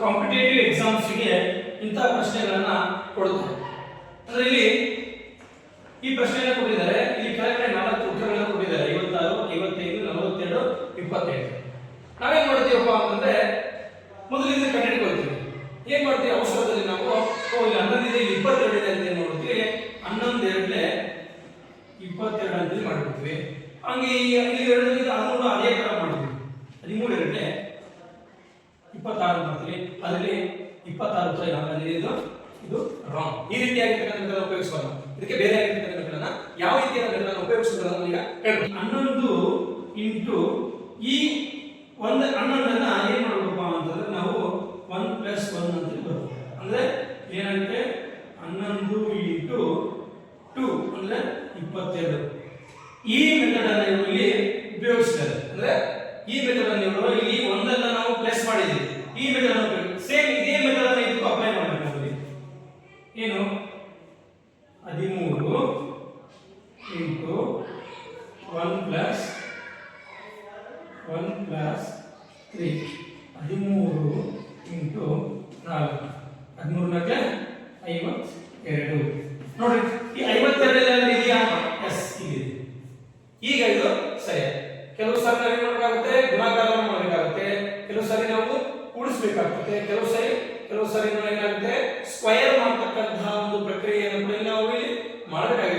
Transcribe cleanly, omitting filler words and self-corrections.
Competitive ಎಕ್ಸಾಮ್ಸ್ಗೆ ಇಂತಹ ಪ್ರಶ್ನೆಗಳನ್ನ ಕೊಡುತ್ತಾರೆ. ಅಂದ್ರೆ ಇಲ್ಲಿ ಈ ಪ್ರಶ್ನೆಯನ್ನು ಕೊಟ್ಟಿದ್ದಾರೆ, ಇಲ್ಲಿ ಕೆಳಗಡೆ 4 ಉತ್ತರಗಳನ್ನು ಕೊಟ್ಟಿದ್ದಾರೆ, 56, 55, 42, 25. ನಾವೇನ್ ಮಾಡ್ತೀವಪ್ಪ ಅಂತಂದ್ರೆ ಮೊದಲಿಂದ ಕಂಡುಹಿಡಿಕೊಳ್ತೀವಿ. ಏನ್ ಮಾಡ್ತೀವಿ ಅವಸರದಲ್ಲಿ ನಾವು ಇಲ್ಲಿ 11 ಇದೆ, ಇಲ್ಲಿ 22 ಇದೆ ಅಂತ ಏನ್ ಮಾಡ್ತೀವಿ, 11 ಎರಡಲೆ 22 ಅಂತ ಮಾಡ್ಬಿಡ್ತೀವಿ. ಹಂಗೆ ಇಲ್ಲಿ 2 ಇದೆ, ಅದನ್ನು ಅದೇ ತರ ಮಾಡ್ತೀವಿ. 13 ಎರಡಲೆ 26 ಮಾಡ್ತೀವಿ. ಅದರಲ್ಲಿ 26 ಉತ್ತರ ಇದು ರಾಂಗ್. ಈ ರೀತಿಯಾಗಿರ್ತಕ್ಕಂಥ ಉಪಯೋಗಿಸಬಾರದು. ಇದಕ್ಕೆ ಬೇರೆ ಆಗಿರ್ತಕ್ಕಂಥ ಯಾವ ರೀತಿಯ ಮೆಥಡನ್ನು ಉಪಯೋಗಿಸಬಹುದು ಈಗ ಹೇಳ್ತೀನಿ. 11 ಇಂಟು ಈ 11 ಏನ್ ಮಾಡಬೇಕಪ್ಪ ಅಂತಂದ್ರೆ ನಾವು 1 + 1 ಅಂತ ಬರುತ್ತೆ. ಅಂದ್ರೆ ಏನಾಗುತ್ತೆ 11 ಇಂಟು 2 ಅಂದ್ರೆ 22. ಈ ಮೆಥಡ್ ಅನ್ನು ಇಲ್ಲಿ ಉಪಯೋಗಿಸ್ತಾರೆ. ಅಂದ್ರೆ ಈ ಮೆಥಡ್ ಅನ್ನು ಇವರು ಇಲ್ಲಿ 1 ಅನ್ನು ನಾವು ಪ್ಲಸ್ ಮಾಡಿದ್ವಿ. ಈ ಮೆಥಡ್ ಅನ್ನು ಸೇಮ್ ಇದೇ ಮೆಥಡ್ ಅನ್ನು ಇದಕ್ಕೂ ಅಪ್ಲೈ ಮಾಡಬೇಕು. ಏನು 13 ಇಂಟು 1 + 3 13 ಇಂಟು 4 13 52. ನೋಡ್ರಿ ಈ 52 ಅಲ್ಲಿ ಇದೆಯಾ? ಎಸ್ ಇದೆ. ಈಗ ಇದು ಸರಿ. ಕೆಲವು ಸಾರಿ ನಾವು ಏನು ಮಾಡಬೇಕಾಗುತ್ತೆ, ಗುಣಾಕಾರವನ್ನು ಮಾಡಬೇಕಾಗುತ್ತೆ. ಕೆಲವು ಸಾರಿ ನಾವು ಕೂಡಿಸಬೇಕಾಗುತ್ತೆ. ಕೆಲವು ಸಾರಿ ನಾವು ಏನಾಗುತ್ತೆ ಸ್ಕ್ವೇರ್ ಮಾಡತಕ್ಕಂತಹ ಒಂದು ಪ್ರಕ್ರಿಯೆಯನ್ನು ಕೂಡ ನಾವು ಇಲ್ಲಿ ಮಾಡಬೇಕಾಗುತ್ತೆ.